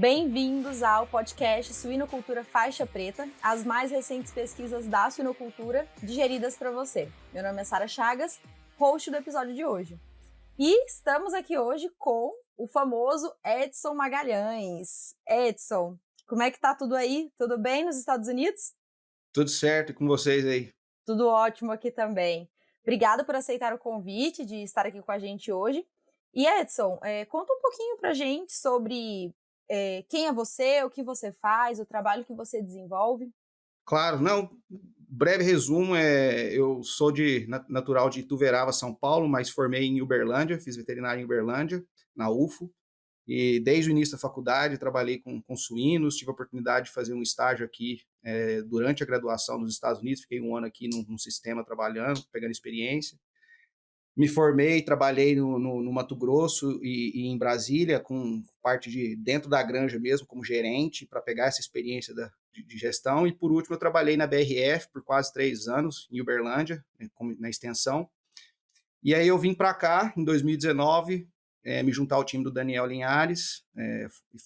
Bem-vindos ao podcast Suinocultura Faixa Preta, as mais recentes pesquisas da suinocultura digeridas para você. Meu nome é Sara Chagas, host do episódio de hoje. E estamos aqui hoje com o famoso Edson Magalhães. Edson, como é que tá tudo aí? Tudo bem nos Estados Unidos? Tudo certo, e com vocês aí? Tudo ótimo aqui também. Obrigada por aceitar o convite de estar aqui com a gente hoje. E Edson, conta um pouquinho pra gente sobre quem é você, o que você faz, o trabalho que você desenvolve. Claro, não, breve resumo, eu sou natural de Ituverava, São Paulo, mas formei em Uberlândia, fiz veterinária em Uberlândia, na UFO, e desde o início da faculdade trabalhei com suínos, tive a oportunidade de fazer um estágio aqui durante a graduação nos Estados Unidos, fiquei um ano aqui num sistema trabalhando, pegando experiência. Me formei, trabalhei no Mato Grosso e em Brasília, com parte de dentro da granja mesmo, como gerente, para pegar essa experiência de gestão. E, por último, eu trabalhei na BRF por quase 3 anos, em Uberlândia, na extensão. E aí eu vim para cá, em 2019, me juntar ao time do Daniel Linhares,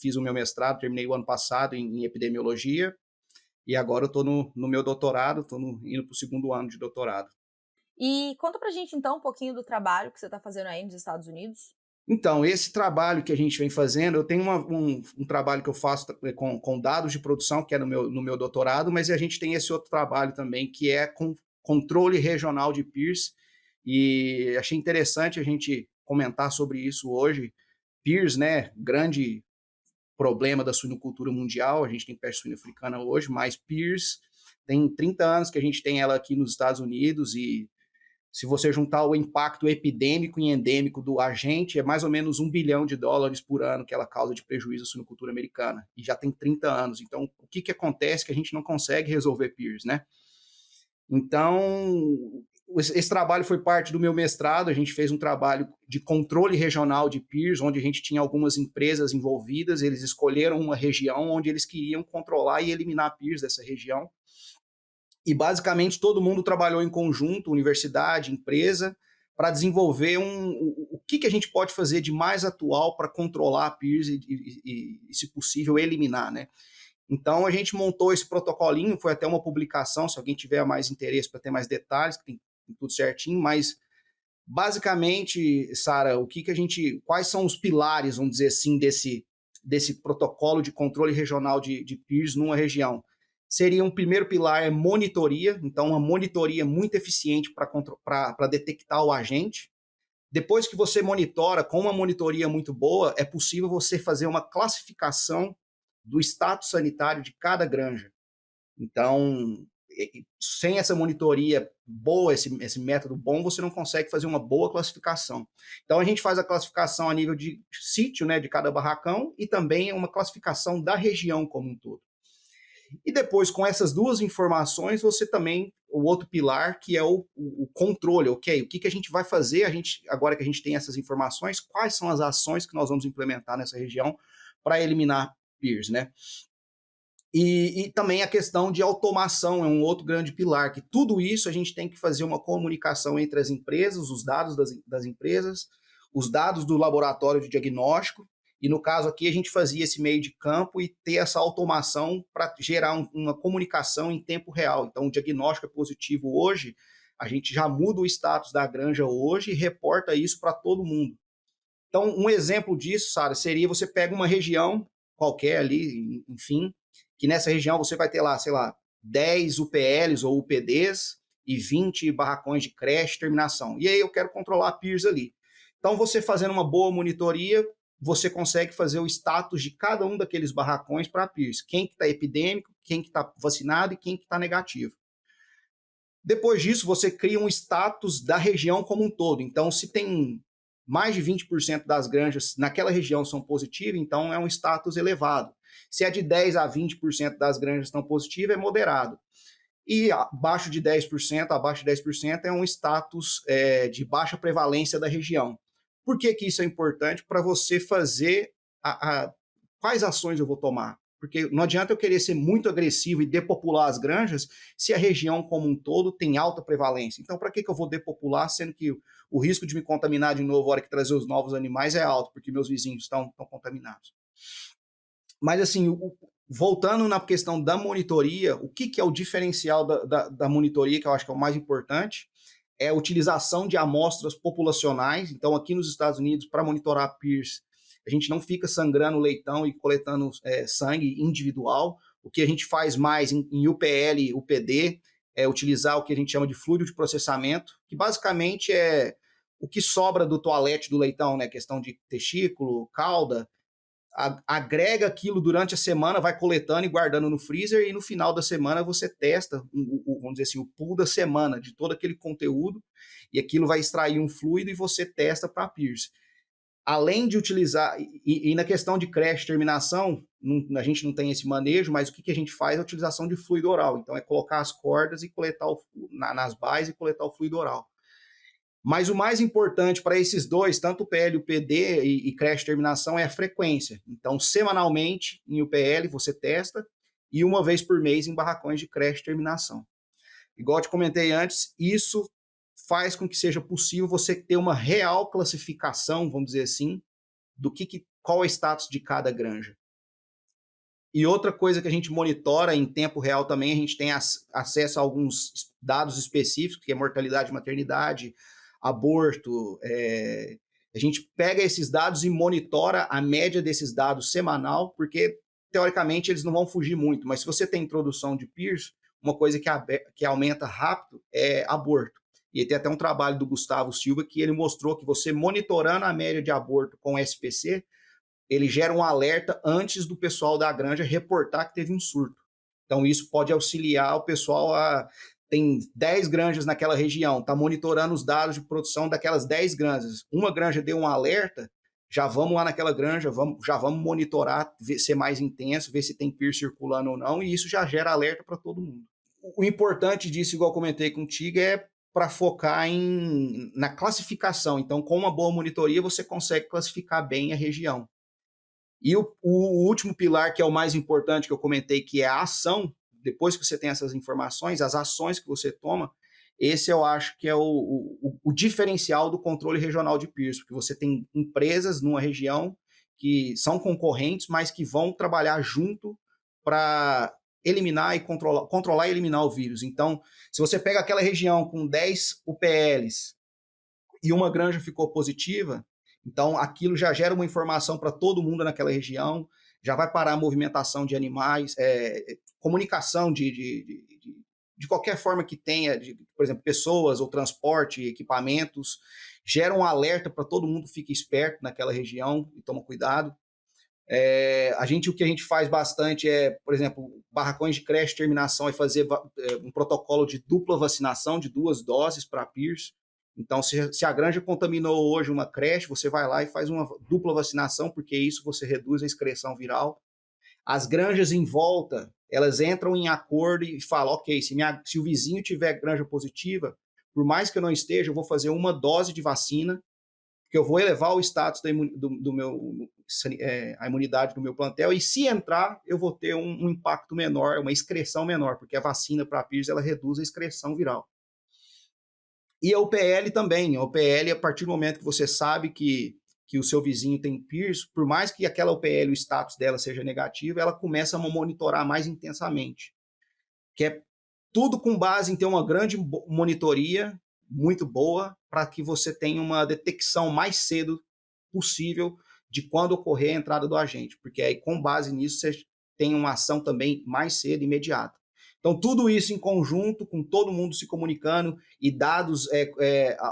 fiz o meu mestrado, terminei o ano passado em epidemiologia, e agora eu estou no meu doutorado, estou indo para o 2º ano de doutorado. E conta pra gente então um pouquinho do trabalho que você está fazendo aí nos Estados Unidos. Então, esse trabalho que a gente vem fazendo, eu tenho um trabalho que eu faço com dados de produção, que é no meu doutorado, mas a gente tem esse outro trabalho também, que é com controle regional de PIRS, e achei interessante a gente comentar sobre isso hoje. PIRS, né, grande problema da suinocultura mundial, a gente tem peste suína africana hoje, mas PIRS tem 30 anos que a gente tem ela aqui nos Estados Unidos, e se você juntar o impacto epidêmico e endêmico do agente, é mais ou menos $1 bilhão por ano que ela causa de prejuízo à suinocultura americana. E já tem 30 anos. Então, o que acontece? Que a gente não consegue resolver PIRS, né? Então, esse trabalho foi parte do meu mestrado. A gente fez um trabalho de controle regional de PIRS, onde a gente tinha algumas empresas envolvidas. Eles escolheram uma região onde eles queriam controlar e eliminar PIRS dessa região. E basicamente todo mundo trabalhou em conjunto, universidade, empresa, para desenvolver o que a gente pode fazer de mais atual para controlar a PIRS e, se possível, eliminar, né? Então a gente montou esse protocolinho, foi até uma publicação, se alguém tiver mais interesse para ter mais detalhes, tem tudo certinho, mas basicamente, Sara, quais são os pilares, vamos dizer assim, desse protocolo de controle regional de PIRS numa região? Seria um primeiro pilar é monitoria, então uma monitoria muito eficiente para detectar o agente. Depois que você monitora, com uma monitoria muito boa, é possível você fazer uma classificação do status sanitário de cada granja. Então, sem essa monitoria boa, esse método bom, você não consegue fazer uma boa classificação. Então, a gente faz a classificação a nível de sítio, né, de cada barracão, e também uma classificação da região como um todo. E depois, com essas duas informações, você também, o outro pilar, que é o controle, ok? O que a gente vai fazer, agora que a gente tem essas informações, quais são as ações que nós vamos implementar nessa região para eliminar PIRS, né? E também a questão de automação é um outro grande pilar, que tudo isso a gente tem que fazer uma comunicação entre as empresas, os dados das empresas, os dados do laboratório de diagnóstico, e no caso aqui a gente fazia esse meio de campo e ter essa automação para gerar uma comunicação em tempo real. Então o diagnóstico é positivo hoje, a gente já muda o status da granja hoje e reporta isso para todo mundo. Então um exemplo disso, Sara, seria você pega uma região qualquer ali, enfim, que nessa região você vai ter lá, sei lá, 10 UPLs ou UPDs e 20 barracões de creche, terminação. E aí eu quero controlar a PIRS ali. Então, você fazendo uma boa monitoria, você consegue fazer o status de cada um daqueles barracões para a PIRS. Quem que está epidêmico, quem que está vacinado e quem que está negativo. Depois disso, você cria um status da região como um todo. Então, se tem mais de 20% das granjas naquela região são positivas, então é um status elevado. Se é de 10% a 20% das granjas estão positivas, é moderado. E abaixo de 10% é um status de baixa prevalência da região. Por que isso é importante? Para você fazer quais ações eu vou tomar. Porque não adianta eu querer ser muito agressivo e depopular as granjas se a região como um todo tem alta prevalência. Então, para que eu vou depopular, sendo que o risco de me contaminar de novo na hora que trazer os novos animais é alto, porque meus vizinhos estão contaminados. Mas, assim, voltando na questão da monitoria, o que é o diferencial da monitoria, que eu acho que é o mais importante, é a utilização de amostras populacionais. Então, aqui nos Estados Unidos, para monitorar PIRS, a gente não fica sangrando o leitão e coletando sangue individual. O que a gente faz mais em UPL, UPD, é utilizar o que a gente chama de fluido de processamento, que basicamente é o que sobra do toalete do leitão, né? Questão de testículo, cauda, agrega aquilo durante a semana, vai coletando e guardando no freezer, e no final da semana você testa, vamos dizer assim, o pool da semana de todo aquele conteúdo, e aquilo vai extrair um fluido e você testa para PIRS. Além de utilizar, e na questão de creche terminação, a gente não tem esse manejo, mas o que a gente faz é a utilização de fluido oral. Então é colocar as cordas e coletar nas bases e coletar o fluido oral. Mas o mais importante para esses dois, tanto o PL, o PD e creche terminação, é a frequência. Então, semanalmente, em UPL, você testa, e uma vez por mês em barracões de creche terminação. Igual eu te comentei antes, isso faz com que seja possível você ter uma real classificação, vamos dizer assim, qual é o status de cada granja. E outra coisa que a gente monitora em tempo real também, a gente tem acesso a alguns dados específicos, que é mortalidade de maternidade, aborto. A gente pega esses dados e monitora a média desses dados semanal, porque, teoricamente, eles não vão fugir muito. Mas se você tem introdução de PIRS, uma coisa que aumenta rápido é aborto. E tem até um trabalho do Gustavo Silva que ele mostrou que você monitorando a média de aborto com SPC, ele gera um alerta antes do pessoal da granja reportar que teve um surto. Então, isso pode auxiliar o pessoal a... Tem 10 granjas naquela região, está monitorando os dados de produção daquelas 10 granjas. Uma granja deu um alerta, já vamos lá naquela granja, já vamos monitorar, ser mais intenso, ver se tem PIRS circulando ou não, e isso já gera alerta para todo mundo. O importante disso, igual comentei contigo, é para focar na classificação. Então, com uma boa monitoria, você consegue classificar bem a região. E o último pilar, que é o mais importante que eu comentei, que é a ação. Depois que você tem essas informações, as ações que você toma, esse eu acho que é o diferencial do controle regional de PIRS, porque você tem empresas numa região que são concorrentes, mas que vão trabalhar junto para eliminar e controlar e eliminar o vírus. Então, se você pega aquela região com 10 UPLs e uma granja ficou positiva, então aquilo já gera uma informação para todo mundo naquela região, já vai parar a movimentação de animais, comunicação de qualquer forma que tenha, por exemplo, pessoas ou transporte, equipamentos, gera um alerta para todo mundo fique esperto naquela região e toma cuidado. O que a gente faz bastante é, por exemplo, barracões de creche terminação, é fazer um protocolo de dupla vacinação de 2 doses para PIRS. Então, se a granja contaminou hoje uma creche, você vai lá e faz uma dupla vacinação, porque isso você reduz a excreção viral. As granjas em volta, elas entram em acordo e falam, ok, se o vizinho tiver granja positiva, por mais que eu não esteja, eu vou fazer uma dose de vacina, porque eu vou elevar o status a imunidade do meu plantel, e se entrar, eu vou ter um impacto menor, uma excreção menor, porque a vacina para a PIRS, ela reduz a excreção viral. E a UPL também. A UPL, a partir do momento que você sabe que o seu vizinho tem PIRS, por mais que aquela UPL, o status dela seja negativo, ela começa a monitorar mais intensamente. Que é tudo com base em ter uma grande monitoria, muito boa, para que você tenha uma detecção mais cedo possível de quando ocorrer a entrada do agente. Porque aí, com base nisso, você tem uma ação também mais cedo, imediata. Então, tudo isso em conjunto, com todo mundo se comunicando e dados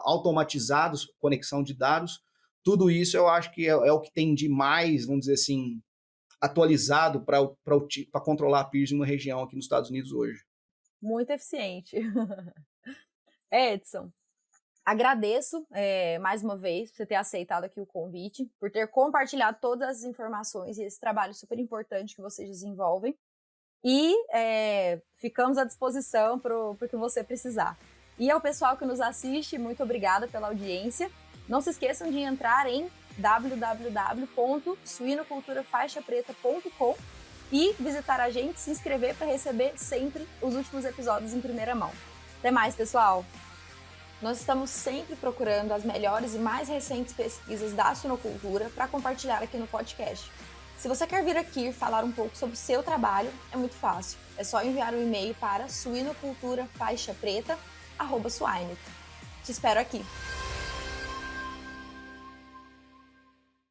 automatizados, conexão de dados, tudo isso eu acho que é o que tem de mais, vamos dizer assim, atualizado para controlar a PIRS em uma região aqui nos Estados Unidos hoje. Muito eficiente. Edson, agradeço mais uma vez por você ter aceitado aqui o convite, por ter compartilhado todas as informações e esse trabalho super importante que vocês desenvolvem. E ficamos à disposição para o que você precisar. E ao pessoal que nos assiste, muito obrigada pela audiência. Não se esqueçam de entrar em www.suinoculturafaixapreta.com e visitar a gente, se inscrever para receber sempre os últimos episódios em primeira mão. Até mais, pessoal! Nós estamos sempre procurando as melhores e mais recentes pesquisas da suinocultura para compartilhar aqui no podcast. Se você quer vir aqui falar um pouco sobre o seu trabalho, é muito fácil. É só enviar um e-mail para suinoculturafaixapreta@swinec. Te espero aqui!